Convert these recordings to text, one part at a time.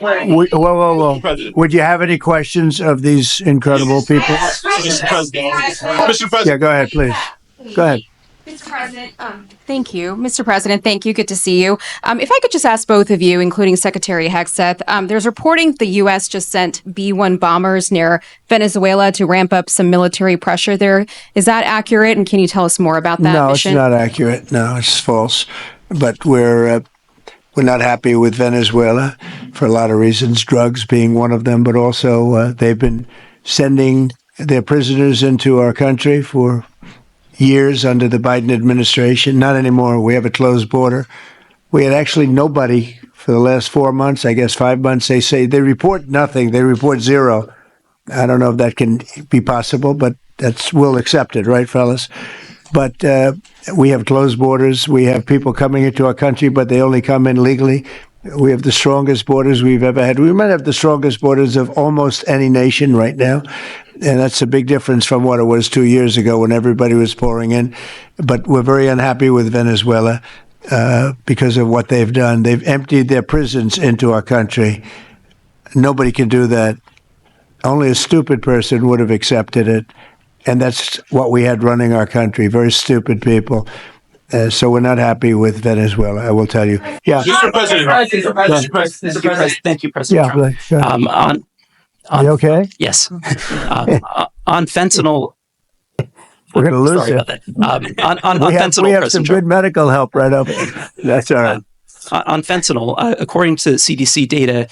Whoa. Would you have any questions of these incredible people? Mr. President. Yeah, go ahead, please. Go ahead. Mr. President, thank you. Mr. President, thank you. Good to see you. If I could just ask both of you, including Secretary Hegseth, there's reporting the U.S. just sent B-1 bombers near Venezuela to ramp up some military pressure there. Is that accurate? And can you tell us more about that mission? No, it's not accurate. No, it's false. But we're not happy with Venezuela for a lot of reasons, drugs being one of them, but also they've been sending their prisoners into our country for years under the Biden administration. Not anymore. We have a closed border. We had actually nobody for the last 4 months, I guess 5 months. They say they report nothing. They report zero. I don't know if that can be possible, but we'll accept it, right, fellas? But we have closed borders. We have people coming into our country, but they only come in legally. We have the strongest borders we've ever had. We might have the strongest borders of almost any nation right now. And that's a big difference from what it was 2 years ago when everybody was pouring in. But we're very unhappy with Venezuela because of what they've done. They've emptied their prisons into our country. Nobody can do that. Only a stupid person would have accepted it. And that's what we had running our country, very stupid people. So we're not happy with Venezuela, I will tell you. Yeah. Mr. President. Thank you, President Trump. Sure. Are you okay? Yes. On fentanyl. We're going to lose sorry it. about that. On fentanyl, we have President some Trump. good medical help right up. That's all right. On fentanyl, according to CDC data,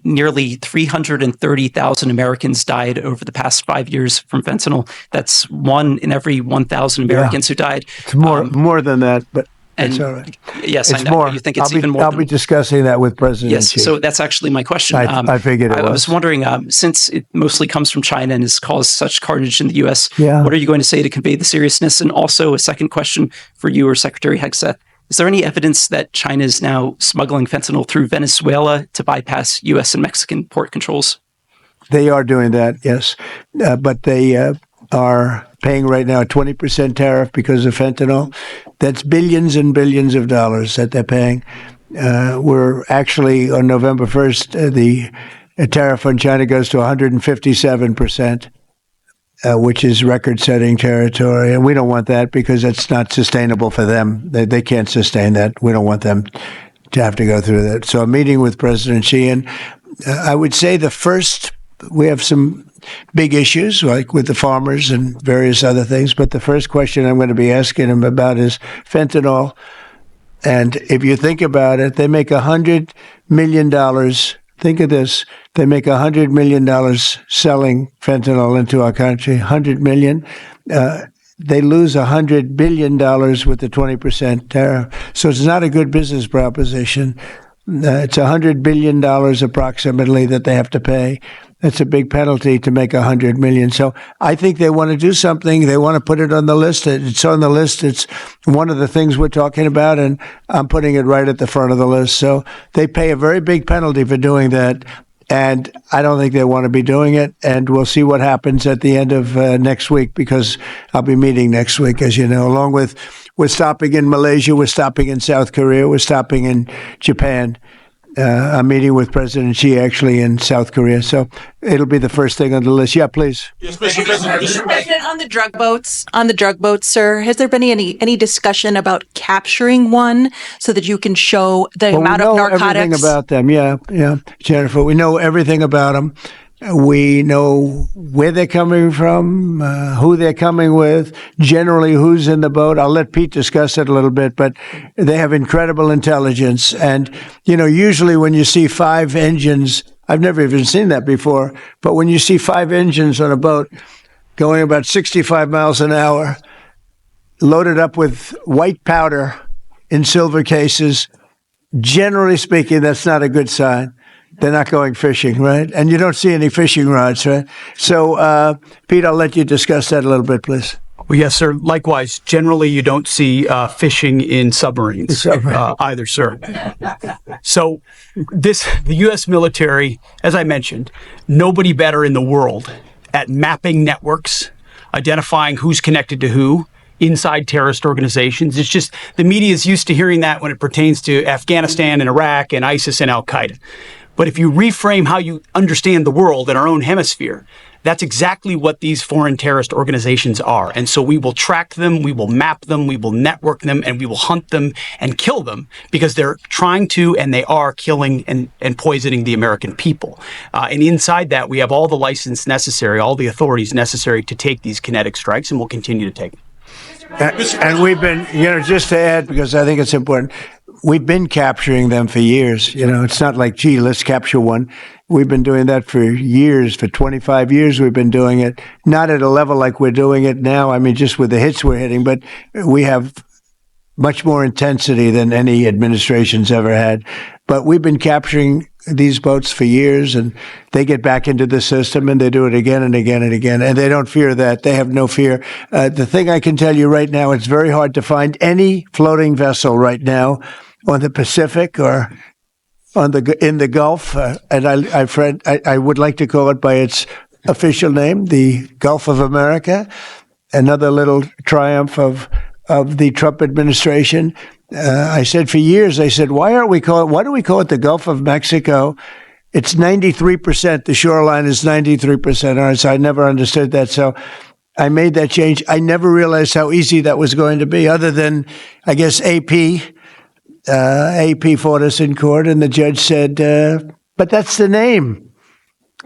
nearly 330,000 Americans died over the past 5 years from fentanyl. That's 1 in every 1,000 Americans who died. It's more than that, but that's all right. Yes, it's I know. More. You think it's even more? I'll be discussing that with President Yes, Xi. so that's actually my question. I figured it was. I was wondering, since it mostly comes from China and has caused such carnage in the U.S., Yeah. what are you going to say to convey the seriousness? And also a second question for you or Secretary Hegseth. Is there any evidence that China is now smuggling fentanyl through Venezuela to bypass U.S. and Mexican port controls? They are doing that, yes. But they are paying right now a 20% tariff because of fentanyl. That's billions and billions of dollars that they're paying. We're actually, on November 1st, the tariff on China goes to 157%. Which is record-setting territory. And we don't want that because it's not sustainable for them. They can't sustain that. We don't want them to have to go through that. So I'm meeting with President Xi, and I would say we have some big issues, like with the farmers and various other things, but the first question I'm going to be asking him about is fentanyl. And if you think about it, they make $100 million. Think of this. They make $100 million selling fentanyl into our country, $100 million. They lose $100 billion with the 20% tariff. So it's not a good business proposition. It's $100 billion approximately that they have to pay. That's a big penalty to make $100 million. So I think they want to do something. They want to put it on the list. It's on the list. It's one of the things we're talking about, and I'm putting it right at the front of the list. So they pay a very big penalty for doing that. And I don't think they want to be doing it. And we'll see what happens at the end of next week, because I'll be meeting next week, as you know, along with we're stopping in Malaysia, we're stopping in South Korea, we're stopping in Japan. I'm meeting with President Xi actually in South Korea. So it'll be the first thing on the list. Yeah, please. Yes, Mr. President. Mr. President, on the drug boats, sir, has there been any discussion about capturing one so that you can show the amount of narcotics? We know everything about them. Yeah, Jennifer. We know everything about them. We know where they're coming from, who they're coming with, generally who's in the boat. I'll let Pete discuss it a little bit, but they have incredible intelligence. And, usually when you see 5 engines, I've never even seen that before, but when you see 5 engines on a boat going about 65 miles an hour, loaded up with white powder in silver cases, generally speaking, that's not a good sign. They're not going fishing, right? And you don't see any fishing rods, right? So, Pete, I'll let you discuss that a little bit, please. Well, yes, sir. Likewise, generally you don't see fishing in submarines either, sir. So the U.S. military, as I mentioned, nobody better in the world at mapping networks, identifying who's connected to who inside terrorist organizations. It's just the media is used to hearing that when it pertains to Afghanistan and Iraq and ISIS and Al-Qaeda. But if you reframe how you understand the world in our own hemisphere, that's exactly what these foreign terrorist organizations are. And so we will track them, we will map them, we will network them, and we will hunt them and kill them because they're trying to, and they are killing and poisoning the American people. And inside that, we have all the license necessary, all the authorities necessary to take these kinetic strikes, and we'll continue to take them. And we've been, just to add, because I think it's important, we've been capturing them for years. It's not like, gee, let's capture one. We've been doing that for years. For 25 years, we've been doing it. Not at a level like we're doing it now. I mean, just with the hits we're hitting, but we have much more intensity than any administration's ever had. But we've been capturing these boats for years, and they get back into the system and they do it again and again and again. And they don't fear that. They have no fear. The thing I can tell you right now, it's very hard to find any floating vessel right now on the Pacific or in the Gulf. And I would like to call it by its official name, the Gulf of America. Another little triumph of the Trump administration. I said for years, why do we call it the Gulf of Mexico? It's 93%. The shoreline is 93%. All right, so I never understood that. So I made that change. I never realized how easy that was going to be, other than, I guess, AP fought us in court, and the judge said, but that's the name.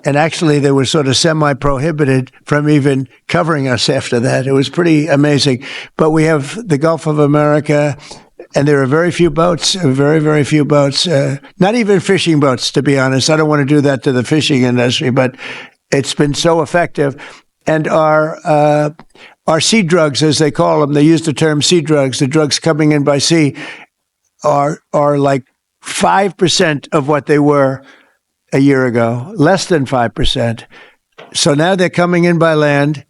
And actually, they were sort of semi-prohibited from even covering us after that. It was pretty amazing. But we have the Gulf of America, and there are very few boats, very, very few boats, not even fishing boats, to be honest. I don't want to do that to the fishing industry, but it's been so effective. And our sea drugs, as they call them, they use the term sea drugs, the drugs coming in by sea, are like 5% of what they were a year ago, less than 5%. So now they're coming in by land,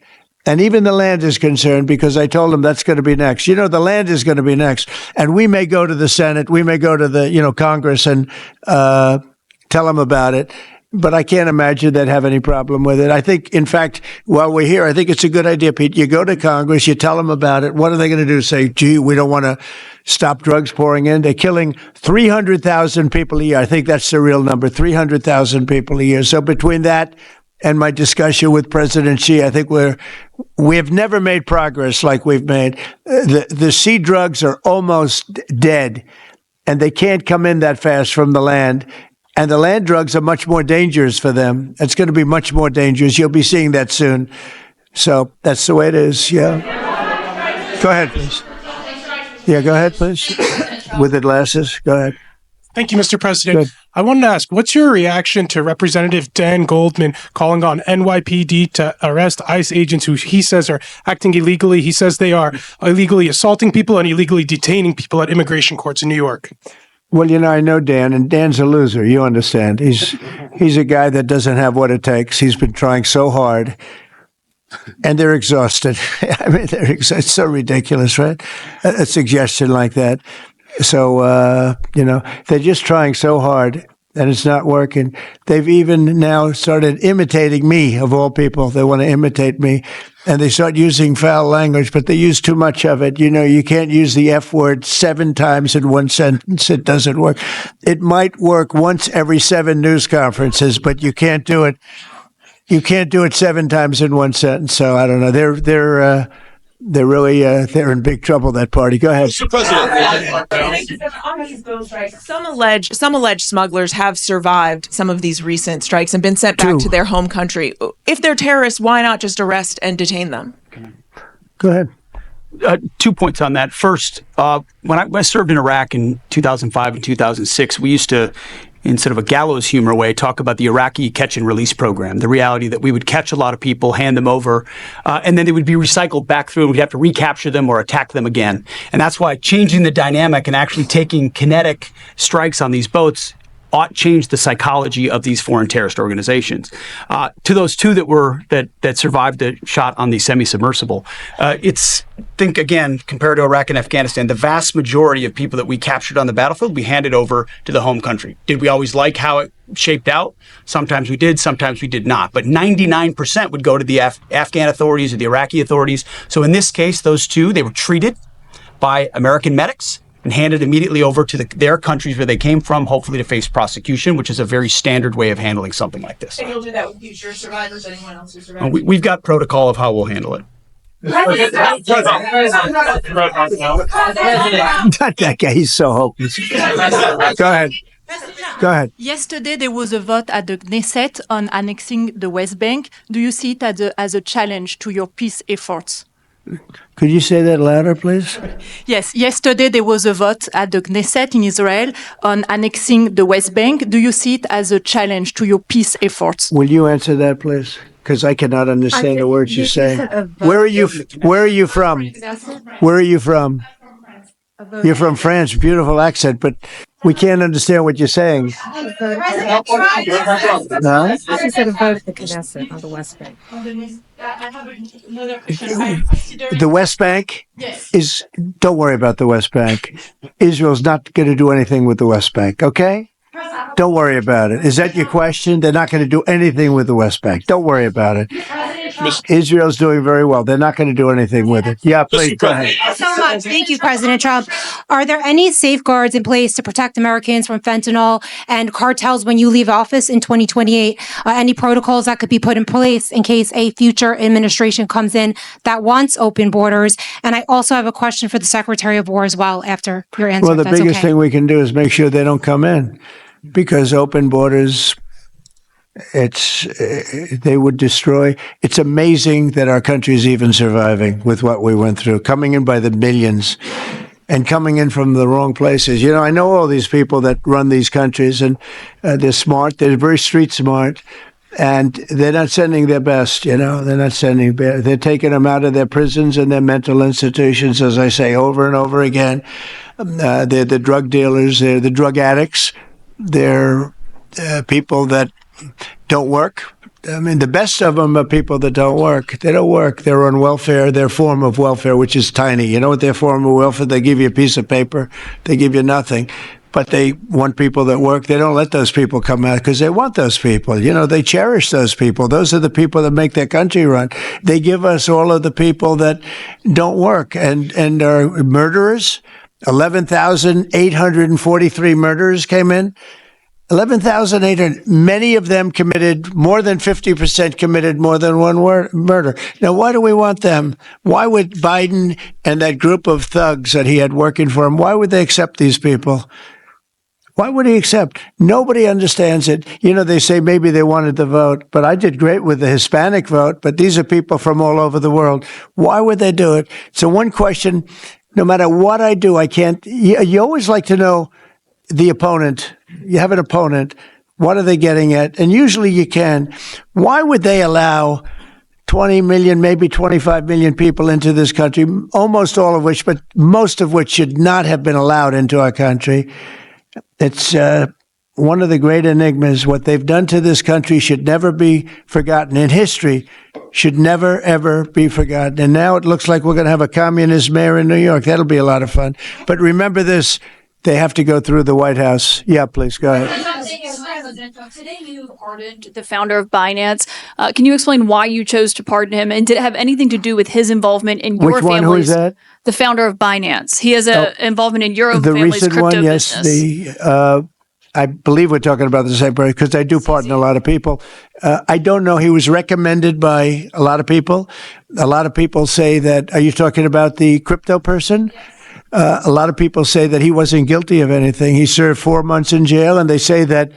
and even the land is concerned because I told them that's going to be next. The land is going to be next. And we may go to the Senate, we may go to the, Congress and tell them about it. But I can't imagine they'd have any problem with it. I think, in fact, while we're here, I think it's a good idea, Pete. You go to Congress, you tell them about it. What are they going to do? Say, gee, we don't want to stop drugs pouring in. They're killing 300,000 people a year. I think that's the real number, 300,000 people a year. So between that and my discussion with President Xi, I think we have never made progress like we've made. The sea drugs are almost dead, and they can't come in that fast from the land. And the land drugs are much more dangerous for them. It's going to be much more dangerous. You'll be seeing that soon. So that's the way it is. Yeah. Go ahead, please. Yeah, go ahead, please. With the glasses. Go ahead. Thank you, Mr. President. Good. I wanted to ask, what's your reaction to Representative Dan Goldman calling on NYPD to arrest ICE agents who he says are acting illegally? He says they are illegally assaulting people and illegally detaining people at immigration courts in New York. Well, I know Dan, and Dan's a loser. You understand. He's a guy that doesn't have what it takes. He's been trying so hard, and they're exhausted. I mean, it's so ridiculous, right? A suggestion like that. So, they're just trying so hard, and it's not working. They've even now started imitating me, of all people. They want to imitate me, and they start using foul language, but they use too much of it. You can't use the F word 7 times in one sentence. It doesn't work. It might work once every 7 news conferences, but you can't do it. You can't do it 7 times in one sentence. So I don't know. They're really they're in big trouble, that party. Go ahead. Mr. President. On these boat strikes, some alleged smugglers have survived some of these recent strikes and been sent back to their home country. If they're terrorists, why not just arrest and detain them? Go ahead. 2 points on that. First, when I served in Iraq in 2005 and 2006, we used to, instead of a gallows humor way, talk about the Iraqi catch and release program, the reality that we would catch a lot of people, hand them over, and then they would be recycled back through, and we'd have to recapture them or attack them again. And that's why changing the dynamic and actually taking kinetic strikes on these boats ought change the psychology of these foreign terrorist organizations. To those 2 that survived the shot on the semi-submersible, think again, compared to Iraq and Afghanistan, the vast majority of people that we captured on the battlefield, we handed over to the home country. Did we always like how it shaped out? Sometimes we did, sometimes we did not. But 99% would go to the Afghan authorities or the Iraqi authorities. So in this case, those 2, they were treated by American medics. and handed immediately over to their countries where they came from, hopefully to face prosecution, which is a very standard way of handling something like this. And you'll do that with future survivors, anyone else who survived? We've got protocol of how we'll handle it. Not that guy. He's so hopeless. Go ahead. Go ahead. Yesterday, there was a vote at the Knesset on annexing the West Bank. Do you see it as a challenge to your peace efforts? Could you say that louder, please? Yes, yesterday there was a vote at the Knesset in Israel on annexing the West Bank. Do you see it as a challenge to your peace efforts? Will you answer that, please? Because I cannot understand the words you say. Where are you from? Where are you from? You're from France. Beautiful accent, but we can't understand what you're saying. She said a vote at the Knesset on the West Bank. The West Bank is, don't worry about the West Bank. Israel's not going to do anything with the West Bank, okay? Don't worry about it. Is that your question? They're not going to do anything with the West Bank. Don't worry about it. Israel's doing very well. They're not going to do anything with it. Yeah, please, go ahead. So much. Thank you, President Trump. Are there any safeguards in place to protect Americans from fentanyl and cartels when you leave office in 2028? Any protocols that could be put in place in case a future administration comes in that wants open borders? And I also have a question for the Secretary of War as well after your answer. Well, the if that's biggest okay. thing we can do is make sure they don't come in, because open borders, they would destroy. It's amazing that our country is even surviving with what we went through, coming in by the millions and coming in from the wrong places. You know, I know all these people that run these countries, and they're smart. They're very street smart, and they're not sending their best. You know, they're taking them out of their prisons and their mental institutions, as I say over and over again. They're the drug dealers. They're the drug addicts. They're people that don't work. I mean, the best of them are people that don't work. They don't work. They're on welfare, their form of welfare, which is tiny. You know what their form of welfare? They give you a piece of paper. They give you nothing. But they want people that work. They don't let those people come out because they want those people. You know, they cherish those people. Those are the people that make their country run. They give us all of the people that don't work and are murderers. 11,843 murderers came in. 11,800. Many of them committed, more than 50% committed more than one murder. Now, why do we want them? Why would Biden and that group of thugs that he had working for him, why would they accept these people? Why would he accept? Nobody understands it. You know, they say maybe they wanted the vote, but I did great with the Hispanic vote, but these are people from all over the world. Why would they do it? So one question, no matter what I do, I can't, you always like to know the opponent. You have an opponent. What are they getting at? And usually you can. Why would they allow 20 million, maybe 25 million people into this country, almost all of which, but most of which should not have been allowed into our country? It's one of the great enigmas. What they've done to this country should never be forgotten. In history, should never, ever be forgotten. And now it looks like we're going to have a communist mayor in New York. That'll be a lot of fun. But remember this. They have to go through the White House. Yeah, please, go ahead. Today you pardoned the founder of Binance. Can you explain why you chose to pardon him? And did it have anything to do with his involvement in your Which one? Who is that? The founder of Binance. He has an involvement in your own the family's recent crypto one, yes. business. I believe we're talking about the same person because I do pardon a lot of people. I don't know. He was recommended by a lot of people. A lot of people say that, are you talking about the crypto person? A lot of people say that he wasn't guilty of anything. He served 4 months in jail, and they say that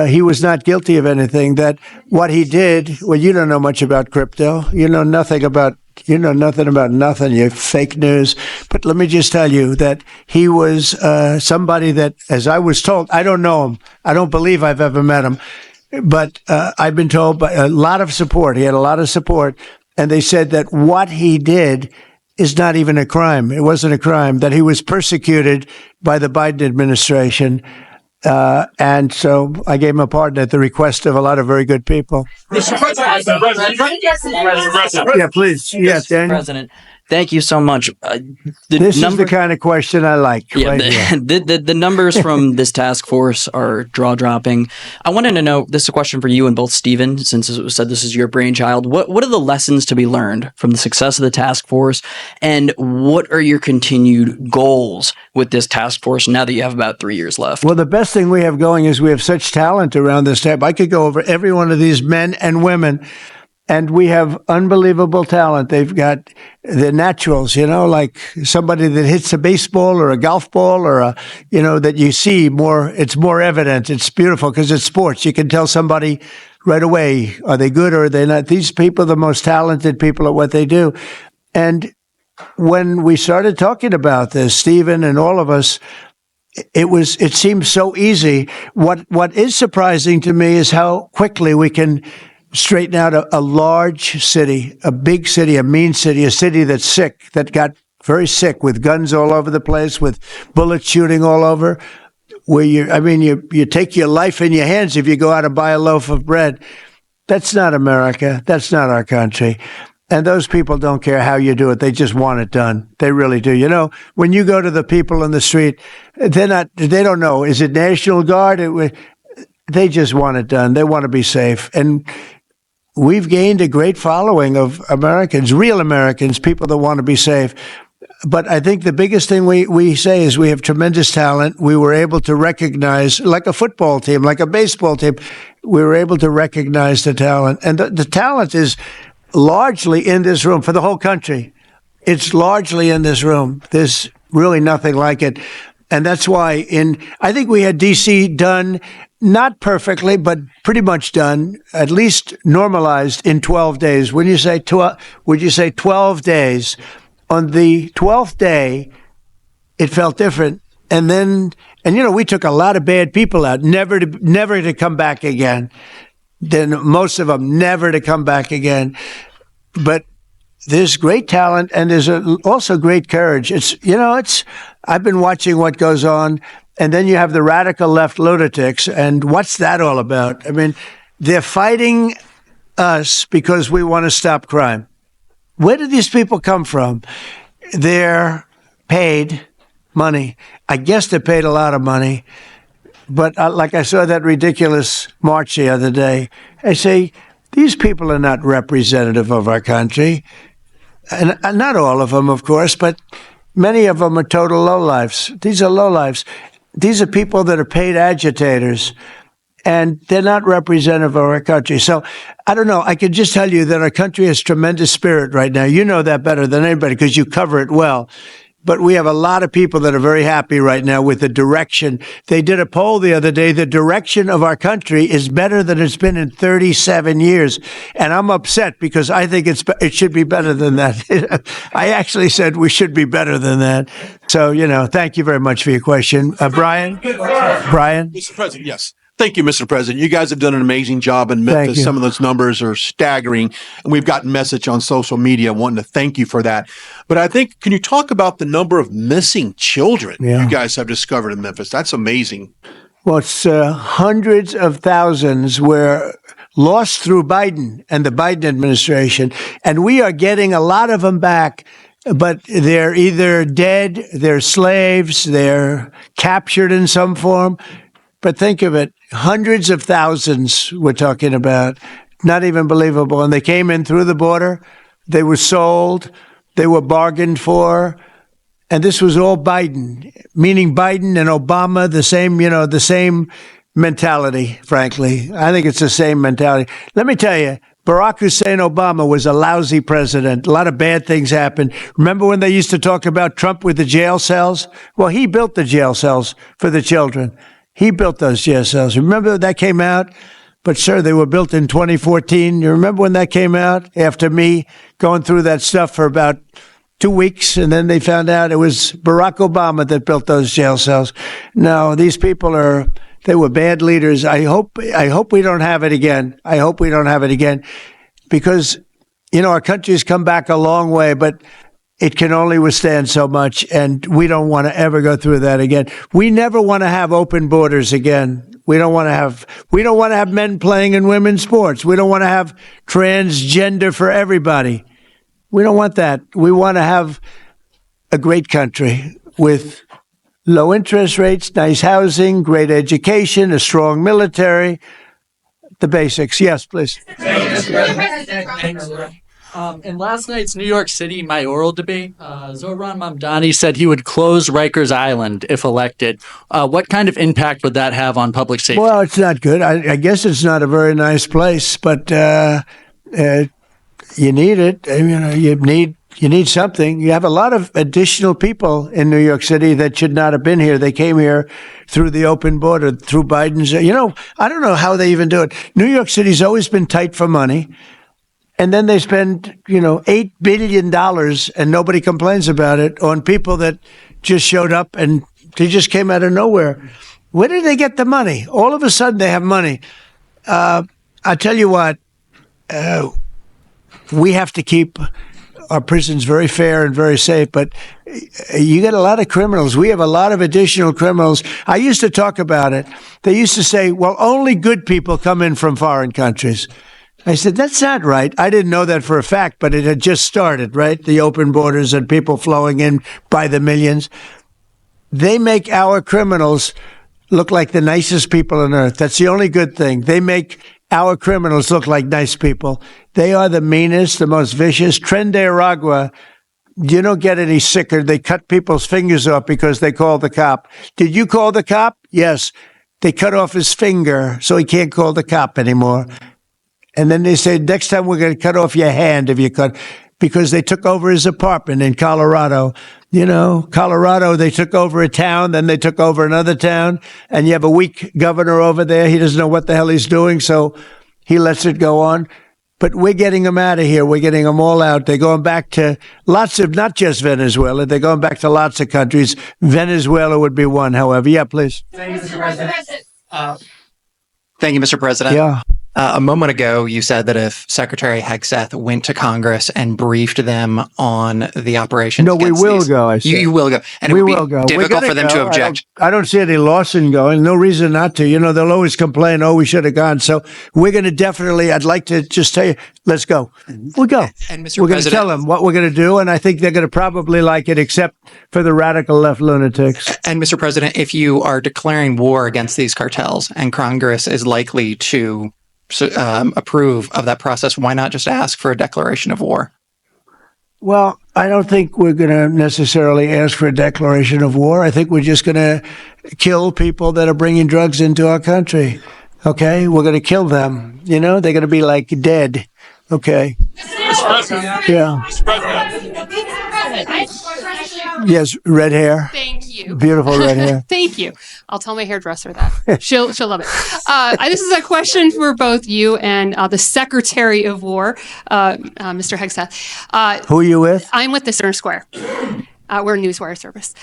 he was not guilty of anything, that what he did, well, you don't know much about crypto. You know nothing about nothing, you fake news. But let me just tell you that he was somebody that, as I was told, I don't know him. I don't believe I've ever met him. But I've been told by a lot of support. He had a lot of support. And they said that what he did is not even a crime. It wasn't a crime, that he was persecuted by the Biden administration. And so I gave him a pardon at the request of a lot of very good people. Mr. President. Yeah, please. Yes, Daniel. President. Thank you so much. This is the kind of question I like. Yeah, right here. the numbers from this task force are jaw-dropping. I wanted to know, this is a question for you and both Stephen, since it was said this is your brainchild. What are the lessons to be learned from the success of the task force, and what are your continued goals with this task force now that you have about 3 years left? Well, the best thing we have going is we have such talent around this table. I could go over every one of these men and women, and we have unbelievable talent. They've got the naturals, like somebody that hits a baseball or a golf ball or that you see more. It's more evident. It's beautiful because it's sports. You can tell somebody right away, are they good or are they not? These people are the most talented people at what they do. And when we started talking about this, Stephen and all of us, it seemed so easy. What is surprising to me is how quickly we can straighten out a large city, a big city, a mean city, a city that's sick, that got very sick with guns all over the place, with bullets shooting all over, where you take your life in your hands if you go out and buy a loaf of bread. That's not America. That's not our country. And those people don't care how you do it. They just want it done. They really do. When you go to the people in the street, they don't know. Is it National Guard? They just want it done. They want to be safe. And we've gained a great following of Americans, real Americans, people that want to be safe. But I think the biggest thing we say is we have tremendous talent. We were able to recognize, like a football team, like a baseball team, we were able to recognize the talent. And the talent is largely in this room for the whole country. It's largely in this room. There's really nothing like it. And that's why I think we had DC done, not perfectly, but pretty much done, at least normalized in 12 days. Would you say 12 days? On the 12th day, it felt different. And we took a lot of bad people out, never to come back again. Then most of them never to come back again. But there's great talent and there's also great courage. I've been watching what goes on, and then you have the radical left lunatics, and what's that all about? I mean, they're fighting us because we want to stop crime. Where do these people come from? They're paid money. I guess they're paid a lot of money. But like I saw that ridiculous march the other day, I say, these people are not representative of our country. And not all of them, of course, but many of them are total lowlifes. These are lowlifes. These are people that are paid agitators, and they're not representative of our country. So I don't know. I can just tell you that our country has tremendous spirit right now. You know that better than anybody because you cover it well. But we have a lot of people that are very happy right now with the direction. They did a poll the other day. The direction of our country is better than it's been in 37 years. And I'm upset because I think it should be better than that. I actually said we should be better than that. So, thank you very much for your question. Brian? Brian? Mr. President, yes. Thank you, Mr. President. You guys have done an amazing job in Memphis. Some of those numbers are staggering, and we've gotten message on social media wanting to thank you for that. But I think, can you talk about the number of missing children you guys have discovered in Memphis? That's amazing. Well, it's hundreds of thousands were lost through Biden and the Biden administration, and we are getting a lot of them back. But they're either dead, they're slaves, they're captured in some form. But think of it, hundreds of thousands we're talking about, not even believable. And they came in through the border, they were sold, they were bargained for, and this was all Biden, meaning Biden and Obama, the same mentality, frankly. I think it's the same mentality. Let me tell you, Barack Hussein Obama was a lousy president. A lot of bad things happened. Remember when they used to talk about Trump with the jail cells? Well, he built the jail cells for the children. He built those jail cells. Remember that came out? But, sir, they were built in 2014. You remember when that came out? After me going through that stuff for about 2 weeks, and then they found out it was Barack Obama that built those jail cells. No, these people they were bad leaders. I hope we don't have it again. I hope we don't have it again because, our country's come back a long way, but it can only withstand so much, and we don't want to ever go through that again. We never want to have open borders again. We don't want to have men playing in women's sports. We don't want to have transgender for everybody. We don't want that. We want to have a great country with low interest rates, nice housing, great education, a strong military, the basics. Yes, please. In last night's New York City mayoral debate, Zohran Mamdani said he would close Rikers Island if elected. What kind of impact would that have on public safety? Well, it's not good. I guess it's not a very nice place, but you need it. You need something. You have a lot of additional people in New York City that should not have been here. They came here through the open border, through Biden's. I don't know how they even do it. New York City's always been tight for money. And then they spend, $8 billion and nobody complains about it on people that just showed up and they just came out of nowhere. Where did they get the money? All of a sudden they have money. I tell you what, we have to keep our prisons very fair and very safe, but you get a lot of criminals. We have a lot of additional criminals. I used to talk about it. They used to say, well, only good people come in from foreign countries. I said, that's not right. I didn't know that for a fact, but it had just started, right? The open borders and people flowing in by the millions. They make our criminals look like the nicest people on earth. That's the only good thing. They make our criminals look like nice people. They are the meanest, the most vicious. Tren de Aragua, you don't get any sicker. They cut people's fingers off because they called the cop. Did you call the cop? Yes. They cut off his finger so he can't call the cop anymore. And then they say, next time we're going to cut off your hand if you cut, because they took over his apartment in Colorado. Colorado, they took over a town, then they took over another town, and you have a weak governor over there. He doesn't know what the hell he's doing, so he lets it go on. But we're getting them out of here. We're getting them all out. They're going back to lots of, not just Venezuela, they're going back to lots of countries. Venezuela would be one, however. Yeah, please. Thank you, Mr. President. Thank you, Mr. President. Yeah. A moment ago, you said that if Secretary Hegseth went to Congress and briefed them on the operations, no, we will go. I said. You will go, and it would be difficult for them to object. I don't see any loss in going. No reason not to. They'll always complain. Oh, we should have gone. So we're going to definitely. I'd like to just tell you, let's go. We'll go. And Mr. We're going to tell them what we're going to do, and I think they're going to probably like it, except for the radical left lunatics. And Mr. President, if you are declaring war against these cartels, and Congress is likely to approve of that process, why not just ask for a declaration of war? Well, I don't think we're going to necessarily ask for a declaration of war. I think we're just going to kill people that are bringing drugs into our country. Okay? We're going to kill them. They're going to be like dead. Okay? Yeah. Yes, red hair. Thank you. Beautiful red hair. Thank you. I'll tell my hairdresser that. She'll love it. This is a question for both you and the Secretary of War, Mr. Hegseth. Who are you with? I'm with the Center Square. We're a newswire service.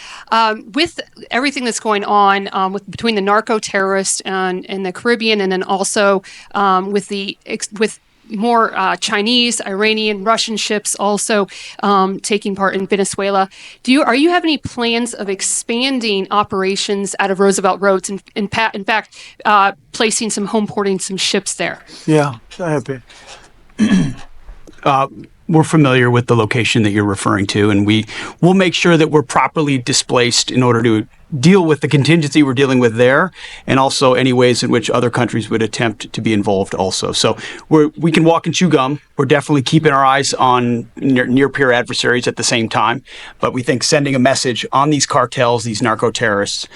With everything that's going on between the narco terrorists in the Caribbean, and then also with more Chinese, Iranian, Russian ships also taking part in Venezuela. Are you have any plans of expanding operations out of Roosevelt Roads and in fact placing some home porting some ships there? Yeah, happy. We're familiar with the location that you're referring to, and we'll make sure that we're properly displaced in order to deal with the contingency we're dealing with there, and also any ways in which other countries would attempt to be involved also. So we can walk and chew gum. We're definitely keeping our eyes on near peer adversaries at the same time. But we think sending a message on these cartels, these narco terrorists,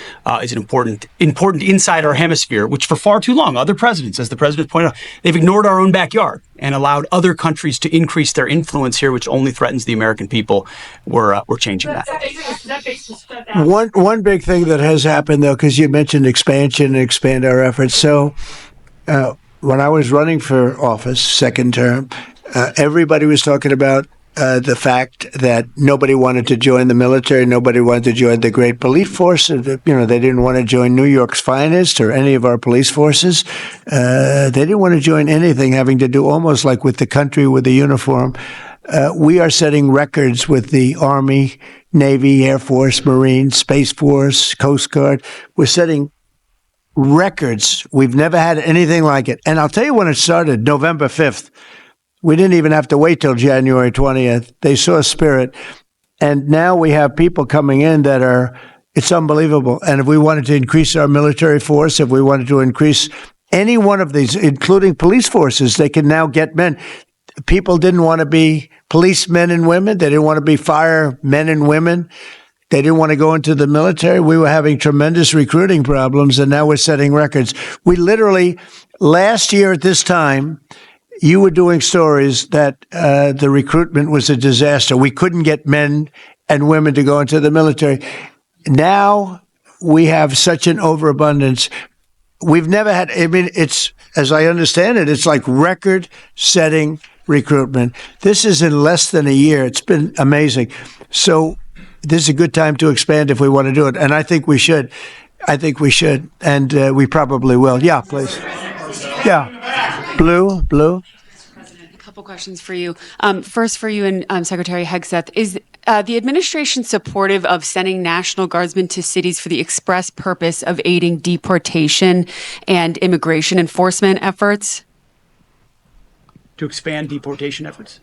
is an important inside our hemisphere, which for far too long, other presidents, as the president pointed out, they've ignored our own backyard and allowed other countries to increase their influence here, which only threatens the American people. We're changing that. One big thing that has happened, though, because you mentioned expansion and expand our efforts. So when I was running for office, second term, everybody was talking about the fact that nobody wanted to join the military, nobody wanted to join the great police force. They didn't want to join New York's finest or any of our police forces. They didn't want to join anything having to do almost like with the country, with the uniform. We are setting records with the Army, Navy, Air Force, Marines, Space Force, Coast Guard. We're setting records. We've never had anything like it. And I'll tell you when it started, November 5th. We didn't even have to wait till January 20th. They saw spirit. And now we have people coming in that are, it's unbelievable. And if we wanted to increase our military force, if we wanted to increase any one of these, including police forces, they can now get men. People didn't want to be policemen and women. They didn't want to be firemen and women. They didn't want to go into the military. We were having tremendous recruiting problems, and now we're setting records. We literally, last year at this time, you were doing stories that the recruitment was a disaster. We couldn't get men and women to go into the military. Now we have such an overabundance. We've never had, I mean, it's, as I understand it, it's like record-setting recruitment. This is in less than a year. It's been amazing. So this is a good time to expand if we want to do it. And I think we should. I think we should. And we probably will. Yeah, please. Yeah. Blue. A couple questions for you. First for you and Secretary Hegseth. Is the administration supportive of sending National Guardsmen to cities for the express purpose of aiding deportation and immigration enforcement efforts? To expand deportation efforts?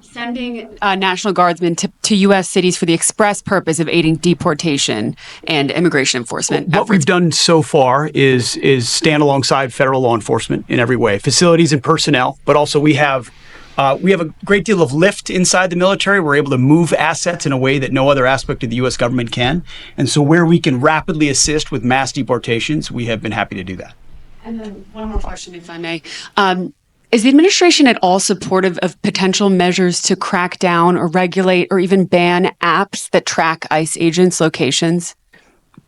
Sending National Guardsmen to U.S. cities for the express purpose of aiding deportation and immigration enforcement What we've done so far is stand alongside federal law enforcement in every way, facilities and personnel, but also we have a great deal of lift inside the military. We're able to move assets in a way that no other aspect of the U.S. government can. And so where we can rapidly assist with mass deportations, we have been happy to do that. And then one more question, if I may. Is the administration at all supportive of potential measures to crack down or regulate or even ban apps that track ICE agents' locations?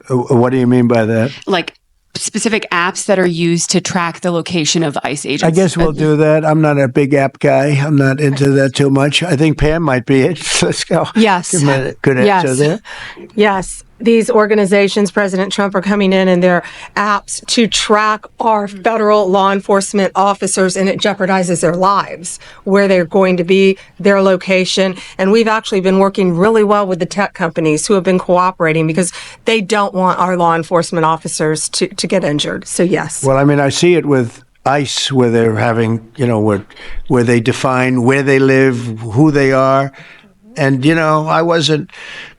What do you mean by that? Like specific apps that are used to track the location of ICE agents? I guess we'll do that. I'm not a big app guy. I'm not into that too much. I think Pam might be it. Let's go. Yes. Give me a good answer there. Yes. These organizations, President Trump, are coming in and their apps to track our federal law enforcement officers, and it jeopardizes their lives, where they're going to be, their location. And we've actually been working really well with the tech companies who have been cooperating because they don't want our law enforcement officers to get injured. So, yes. Well, I mean, I see it with ICE, where they're having, where they define where they live, who they are. And,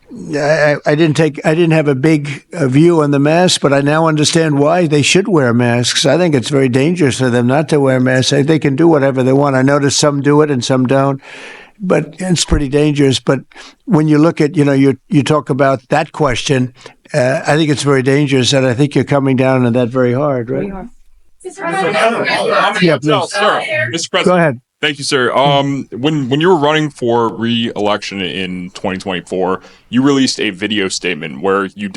I didn't have a big view on the mask, but I now understand why they should wear masks. I think it's very dangerous for them not to wear masks. They can do whatever they want. I notice some do it and some don't, but it's pretty dangerous. But when you look at, you talk about that question, I think it's very dangerous, and I think you're coming down on that very hard, right? We are. Yeah, please. Mr. President. Go ahead. Thank you, sir. When you were running for re-election in 2024, you released a video statement where you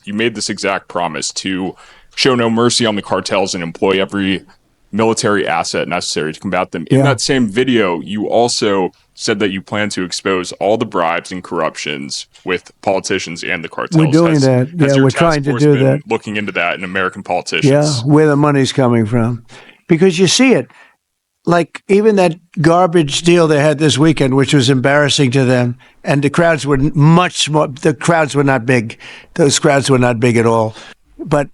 made this exact promise to show no mercy on the cartels and employ every military asset necessary to combat them. In that same video, you also said that you plan to expose all the bribes and corruptions with politicians and the cartels. We're doing that. Yeah, we're trying to do that. Looking into that in American politicians. Yeah, where the money's coming from. Because you see it. Like even that garbage deal they had this weekend, which was embarrassing to them, and the crowds were the crowds were not big. Those crowds were not big at all. But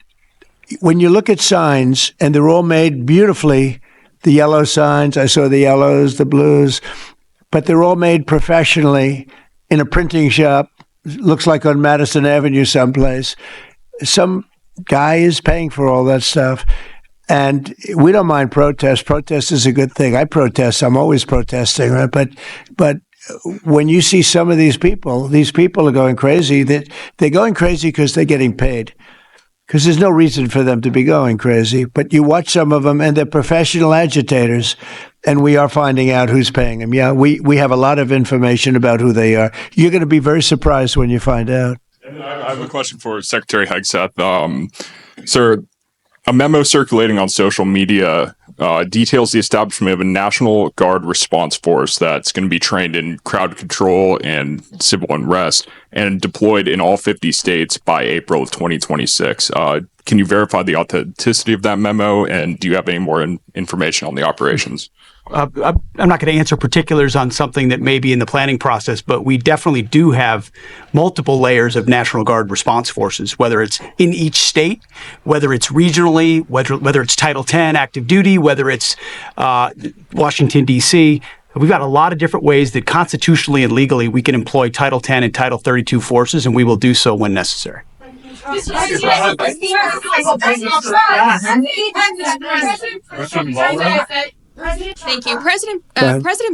when you look at signs, and they're all made beautifully, the yellow signs, I saw the yellows, the blues, but they're all made professionally in a printing shop, looks like on Madison Avenue someplace. Some guy is paying for all that stuff. And we don't mind protest. Protest is a good thing. I protest. I'm always protesting, right? But when you see some of these people are going crazy. They're going crazy because they're getting paid. Because there's no reason for them to be going crazy. But you watch some of them, and they're professional agitators, and we are finding out who's paying them. Yeah, we have a lot of information about who they are. You're going to be very surprised when you find out. I have a question for Secretary Hegseth. Sir, a memo circulating on social media details the establishment of a National Guard response force that's going to be trained in crowd control and civil unrest and deployed in all 50 states by April of 2026. Can can you verify the authenticity of that memo? And do you have any more information on the operations? I'm not going to answer particulars on something that may be in the planning process, but we definitely do have multiple layers of National Guard response forces, whether it's in each state, whether it's regionally, whether it's Title 10 active duty, whether it's Washington, D.C. We've got a lot of different ways that constitutionally and legally we can employ Title 10 and Title 32 forces, and we will do so when necessary. Thank you. President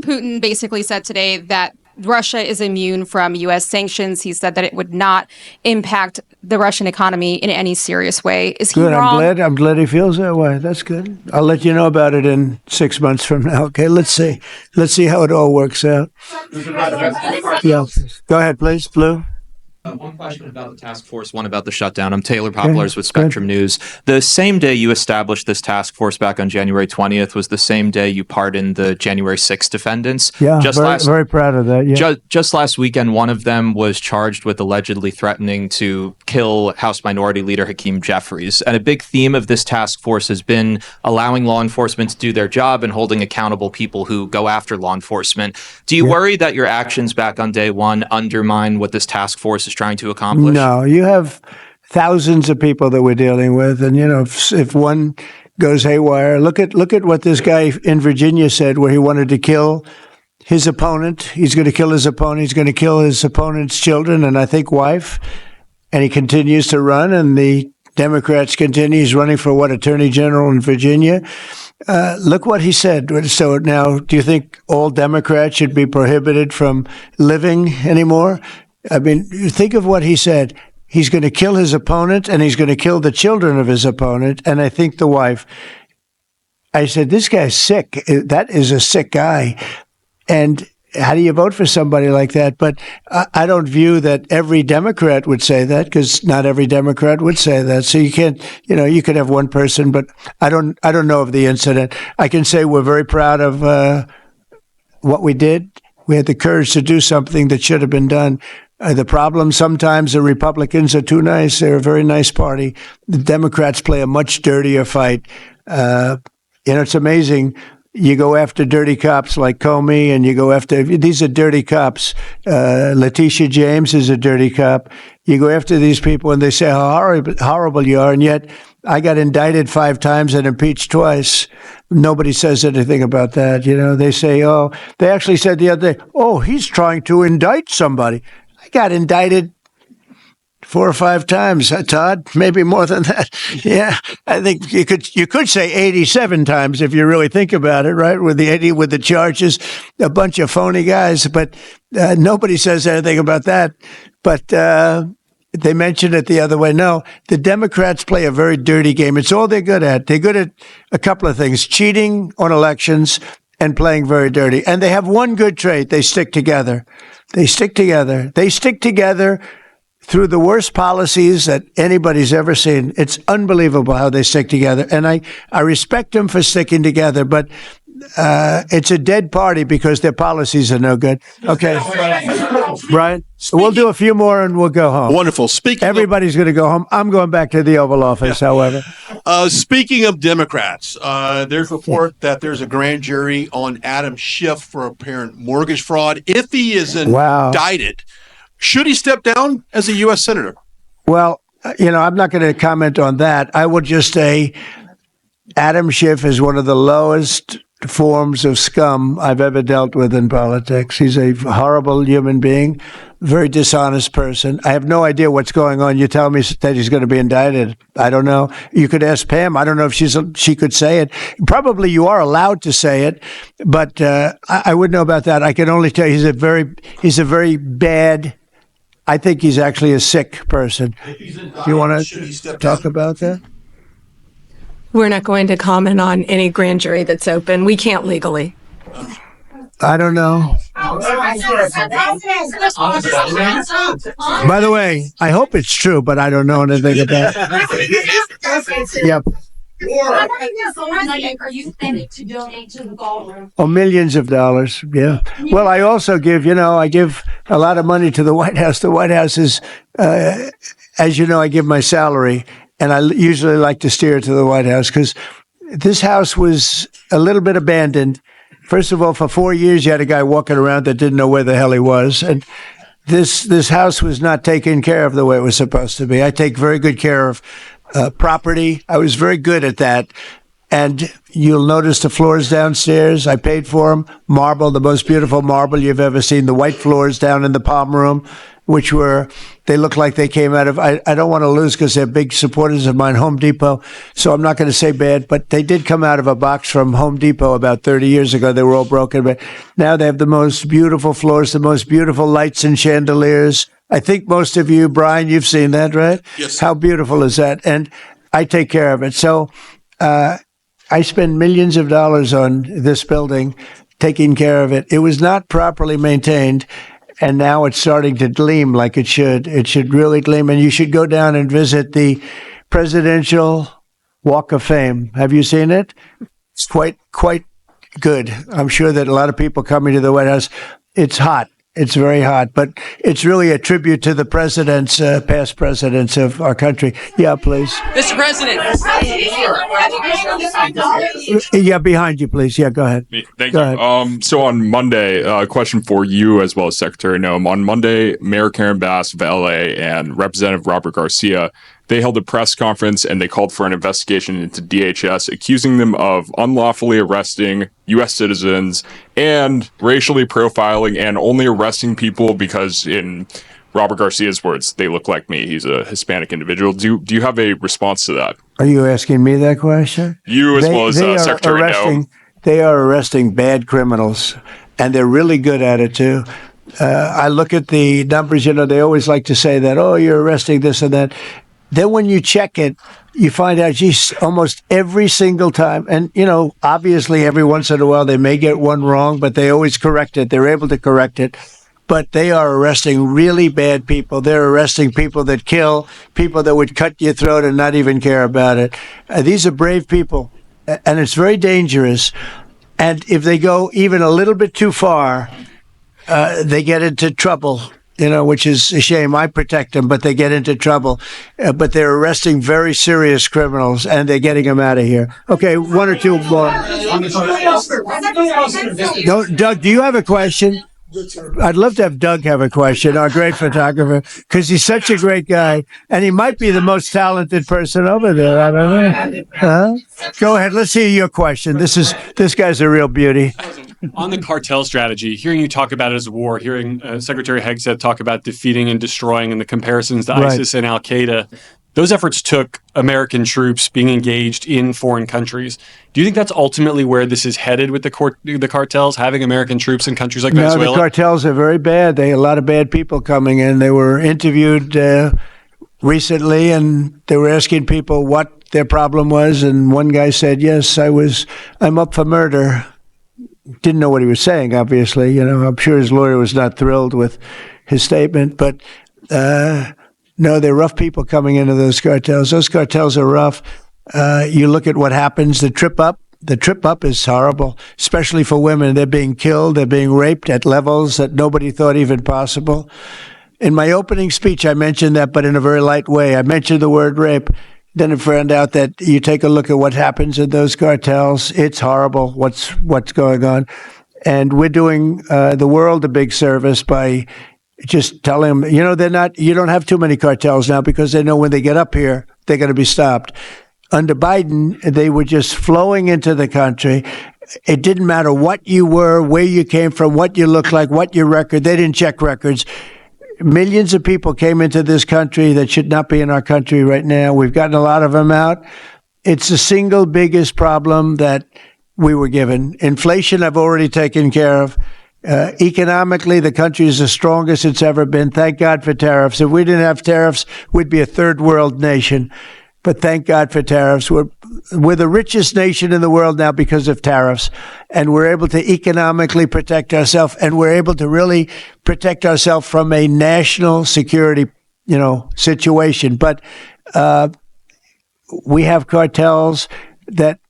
Putin basically said today that Russia is immune from U.S. sanctions. He said that it would not impact the Russian economy in any serious way. Is he good. wrong? I'm glad he feels that way. That's good. I'll let you know about it in 6 months from now. Okay, let's see how it all works out. Yeah, go ahead, please, Blue. One question about the task force, one about the shutdown. I'm Taylor Poplars with Spectrum News. The same day you established this task force back on January 20th was the same day you pardoned the January 6th defendants. Yeah, very proud of that. Yeah. Just last weekend, one of them was charged with allegedly threatening to kill House Minority Leader Hakeem Jeffries. And a big theme of this task force has been allowing law enforcement to do their job and holding accountable people who go after law enforcement. Do you worry that your actions back on day one undermine what this task force is trying to accomplish? No, you have thousands of people that we're dealing with, and if one goes haywire, look at what this guy in Virginia said, where he wanted to kill his opponent. He's going to kill his opponent. He's going to kill his opponent's children and I think wife. And he continues to run, and the Democrats continue. He's running for Attorney General in Virginia. Look what he said. So now, do you think all Democrats should be prohibited from living anymore? I mean, you think of what he said. He's going to kill his opponent, and he's going to kill the children of his opponent, and I think the wife. I said, this guy's sick. That is a sick guy. And how do you vote for somebody like that? But I don't view that every Democrat would say that, because not every Democrat would say that. So you can't, you could have one person, but I don't know of the incident. I can say we're very proud of what we did. We had the courage to do something that should have been done. The problem, sometimes the Republicans are too nice. They're a very nice party. The Democrats play a much dirtier fight. It's amazing. You go after dirty cops like Comey, and you go after, these are dirty cops. Letitia James is a dirty cop. You go after these people and they say how horrible you are, and yet I got indicted 5 times and impeached twice. Nobody says anything about that. They say, they actually said the other day, he's trying to indict somebody. I got indicted 4 or 5 times, Todd, maybe more than that. Yeah, I think you could say 87 times if you really think about it, right? With the charges, a bunch of phony guys, but nobody says anything about that. But they mentioned it the other way. No, the Democrats play a very dirty game. It's all they're good at. They're good at a couple of things: cheating on elections and playing very dirty. And they have one good trait: they stick together. They stick together. They stick together through the worst policies that anybody's ever seen. It's unbelievable how they stick together. And I respect them for sticking together, but it's a dead party because their policies are no good. Okay. Brian, we'll do a few more and we'll go home. Wonderful. Everybody's going to go home. I'm going back to the Oval Office, however. Speaking of Democrats, there's a report that there's a grand jury on Adam Schiff for apparent mortgage fraud. If he is indicted, should he step down as a U.S. Senator? Well, I'm not going to comment on that. I would just say Adam Schiff is one of the lowest forms of scum I've ever dealt with in politics. He's a horrible human being, very dishonest person. I have no idea what's going on. You tell me that he's going to be indicted. I don't know. You could ask Pam. I don't know if she could say it. Probably you are allowed to say it, but I wouldn't know about that. I can only tell you he's a very bad. I think he's actually a sick person. Do you want to talk about that? We're not going to comment on any grand jury that's open. We can't legally. I don't know. By the way, I hope it's true, but I don't know anything about it. Yep. Are you planning to donate to the ballroom? Millions of dollars, yeah. Well, I also give a lot of money to the White House. The White House is, as you know, I give my salary. and I usually like to steer to the White House because this house was a little bit abandoned. First of all, for 4 years, you had a guy walking around that didn't know where the hell he was. And this house was not taken care of the way it was supposed to be. I take very good care of property. I was very good at that. And you'll notice the floors downstairs, I paid for them. Marble, the most beautiful marble you've ever seen. The white floors down in the palm room, which they look like they came out of, I don't want to lose because they're big supporters of mine, Home Depot. So I'm not going to say bad, but they did come out of a box from Home Depot about 30 years ago. They were all broken, but now they have the most beautiful floors, the most beautiful lights and chandeliers. I think most of you, Brian, you've seen that, right? Yes. How beautiful is that? And I take care of it. So, I spend millions of dollars on this building, taking care of it. It was not properly maintained, and now it's starting to gleam like it should. It should really gleam, and you should go down and visit the Presidential Walk of Fame. Have you seen it? It's quite good. I'm sure that a lot of people coming to the White House, it's hot. It's very hot, but it's really a tribute to the presidents, past presidents of our country. Yeah, please. Mr. President. Yeah, behind you, please. Yeah, go ahead. Thank you. So on Monday, a question for you as well as Secretary Noem. On Monday, Mayor Karen Bass of LA and Representative Robert Garcia, they held a press conference and they called for an investigation into DHS, accusing them of unlawfully arresting U.S. citizens and racially profiling and only arresting people because, in Robert Garcia's words, they look like me. He's a Hispanic individual. Do you have a response to that? Are you asking me that question? You as well as Secretary Noem. They are arresting bad criminals, and they're really good at it, too. I look at the numbers, they always like to say that, oh, you're arresting this and that. Then when you check it, you find out, geez, almost every single time. And, obviously every once in a while they may get one wrong, but they always correct it. They're able to correct it. But they are arresting really bad people. They're arresting people that kill, people that would cut your throat and not even care about it. These are brave people, and it's very dangerous. And if they go even a little bit too far, they get into trouble. Which is a shame. I protect them, but they get into trouble. But they're arresting very serious criminals, and they're getting them out of here. Okay, one or two more. Doug, do you have a question? I'd love to have Doug have a question, our great photographer, because he's such a great guy, and he might be the most talented person over there. I don't know. Huh? Go ahead. Let's hear your question. This guy's a real beauty. On the cartel strategy, hearing you talk about it as a war, hearing Secretary Hegseth talk about defeating and destroying and the comparisons to ISIS and Al-Qaeda, those efforts took American troops being engaged in foreign countries. Do you think that's ultimately where this is headed with the cartels, having American troops in countries like Venezuela? No, the cartels are very bad. They have a lot of bad people coming in. They were interviewed recently, and they were asking people what their problem was, and one guy said, yes, I'm up for murder. Didn't know what he was saying, obviously. I'm sure his lawyer was not thrilled with his statement, but no, they're rough people coming into those cartels. Those cartels are rough. You look at what happens, the trip up is horrible, especially for women. They're being killed, they're being raped at levels that nobody thought even possible. In my opening speech, I mentioned that, but in a very light way. I mentioned the word rape. Then I found out that you take a look at what happens in those cartels. It's horrible what's going on. And we're doing the world a big service by just telling them, you don't have too many cartels now because they know when they get up here, they're going to be stopped. Under Biden, they were just flowing into the country. It didn't matter what you were, where you came from, what you looked like, what your record. They didn't check records. Millions of people came into this country that should not be in our country right now. We've gotten a lot of them out. It's the single biggest problem that we were given. Inflation, I've already taken care of. Economically, the country is the strongest it's ever been. Thank God for tariffs. If we didn't have tariffs, we'd be a third world nation. But thank God for tariffs. We're the richest nation in the world now because of tariffs. And we're able to economically protect ourselves. And we're able to really protect ourselves from a national security, situation. But we have cartels that,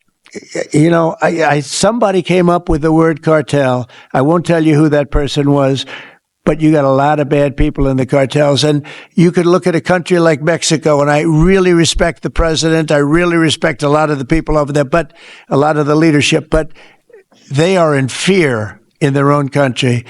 somebody came up with the word cartel. I won't tell you who that person was. but you got a lot of bad people in the cartels. And you could look at a country like Mexico, and I really respect the president. I really respect a lot of the people over there, but a lot of the leadership, but they are in fear in their own country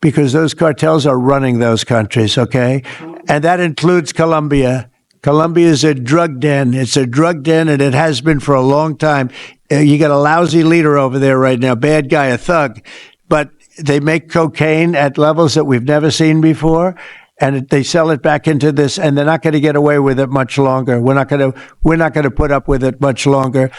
because those cartels are running those countries, okay? And that includes Colombia. Colombia is a drug den. It's a drug den, and it has been for a long time. You got a lousy leader over there right now, bad guy, a thug, but they make cocaine at levels that we've never seen before, and they sell it back into this, and they're not going to get away with it much longer. We're not going to put up with it much longer.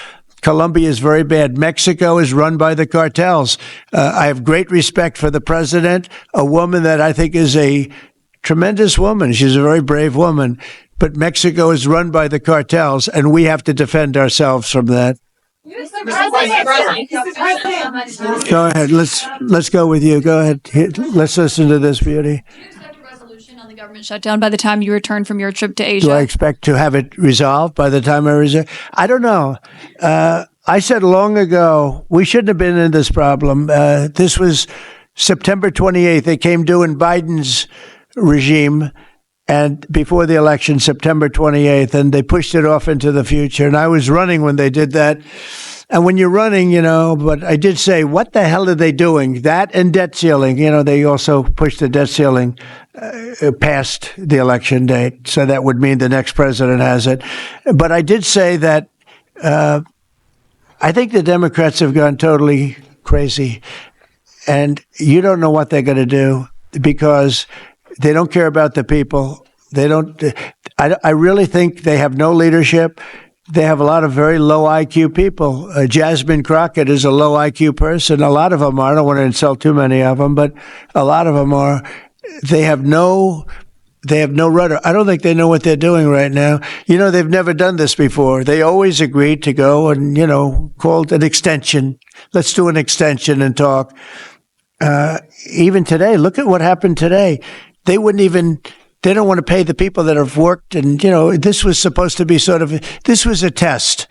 Colombia is very bad. Mexico is run by the cartels. I have great respect for the president, a woman that I think is a tremendous woman. She's a very brave woman, but Mexico is run by the cartels, and we have to defend ourselves from that. Go ahead. Let's go with you. Go ahead. Let's listen to this, Beauty. On the government shutdown by the time you return from your trip to Asia? Do I expect to have it resolved by the time I return? I don't know. I said long ago we shouldn't have been in this problem. This was September 28th. It came due in Biden's regime, and before the election, September 28th, and they pushed it off into the future. And I was running when they did that. And when you're running, but I did say, what the hell are they doing? That and debt ceiling. They also pushed the debt ceiling past the election date. So that would mean the next president has it. But I did say that I think the Democrats have gone totally crazy. And you don't know what they're going to do because they don't care about the people. They don't. I really think they have no leadership. They have a lot of very low IQ people. Jasmine Crockett is a low IQ person. A lot of them are. I don't want to insult too many of them, but a lot of them are. They have no rudder. I don't think they know what they're doing right now. They've never done this before. They always agreed to go and, called an extension. Let's do an extension and talk. Even today, look at what happened today. They don't want to pay the people that have worked. And, this was supposed to be this was a test.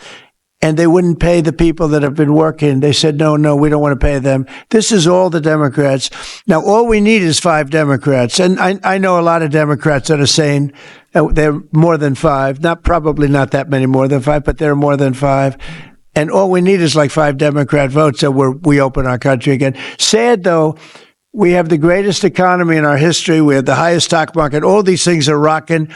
And they wouldn't pay the people that have been working. They said, no, we don't want to pay them. This is all the Democrats. Now, all we need is 5 Democrats. And I know a lot of Democrats that are saying they're more than 5. Probably not that many more than 5, but they're more than 5. And all we need is like 5 Democrat votes so we open our country again. Sad, though. We have the greatest economy in our history. We have the highest stock market. All these things are rocking.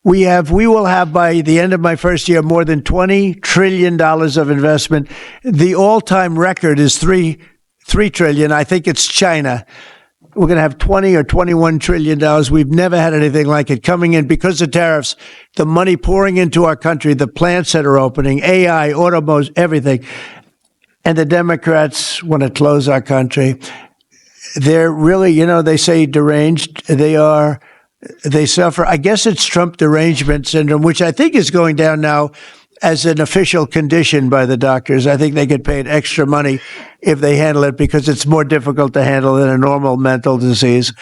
We will have by the end of my first year more than $20 trillion of investment. The all-time record is $3 trillion. I think it's China. We're going to have $20 or $21 trillion. We've never had anything like it coming in because of tariffs. The money pouring into our country, the plants that are opening, AI, automobiles, everything. And the Democrats want to close our country. They're really, they say deranged. They suffer. I guess it's Trump derangement syndrome, which I think is going down now as an official condition by the doctors. I think they get paid extra money if they handle it because it's more difficult to handle than a normal mental disease.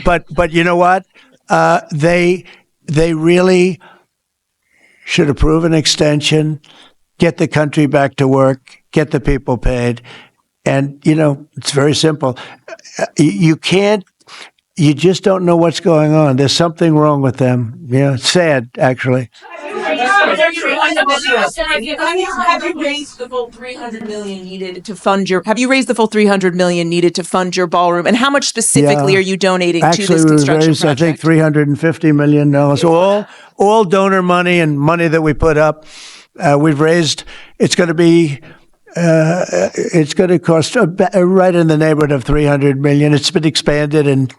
But you know what? They really should approve an extension, get the country back to work, get the people paid. And, it's very simple. You just don't know what's going on. There's something wrong with them. It's sad, actually. Have you raised the full $300 million needed to fund your ballroom? And how much specifically are you donating to this construction project? I think $350 million. All donor money and money that we put up. We've raised. It's going to cost right in the neighborhood of $300 million. It's been expanded and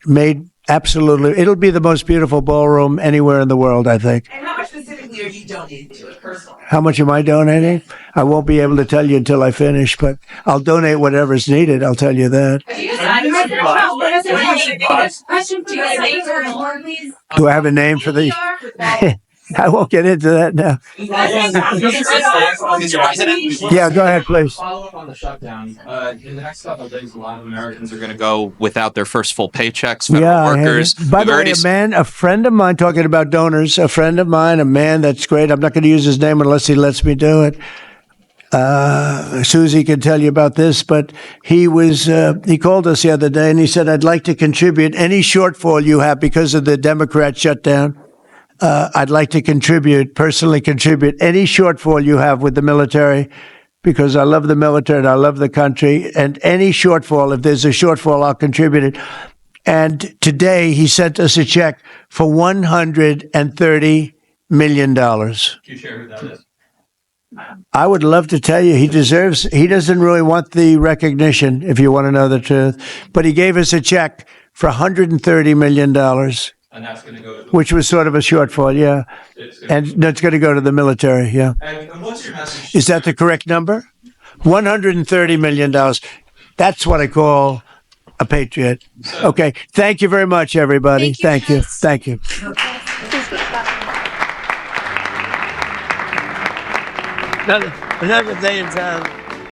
made absolutely. It'll be the most beautiful ballroom anywhere in the world, I think. And how much specifically are you donating to it personally? How much am I donating? I won't be able to tell you until I finish, but I'll donate whatever's needed. I'll tell you that. Do I have a name for the? I won't get into that now. Yeah, go ahead, please. Follow up on the shutdown. In the next couple of days, a lot of Americans are going to go without their first full paychecks. Federal workers. By the way, a friend of mine, talking about donors, a friend of mine, a man that's great. I'm not going to use his name unless he lets me do it. Susie can tell you about this, but he called us the other day and he said, I'd like to contribute any shortfall you have because of the Democrat shutdown. I'd like to personally contribute any shortfall you have with the military because I love the military and I love the country. And any shortfall, if there's a shortfall, I'll contribute it. And today he sent us a check for $130 million. Can you share who that is? I would love to tell you he doesn't really want the recognition, if you want to know the truth, but he gave us a check for $130 million. And that's going to go to which was sort of a shortfall, yeah. And that's going to go to the military, yeah. And what's your message? Is that the correct number? $130 million. That's what I call a patriot. Okay. Thank you very much, everybody. Thank you. Thank you. Another thing,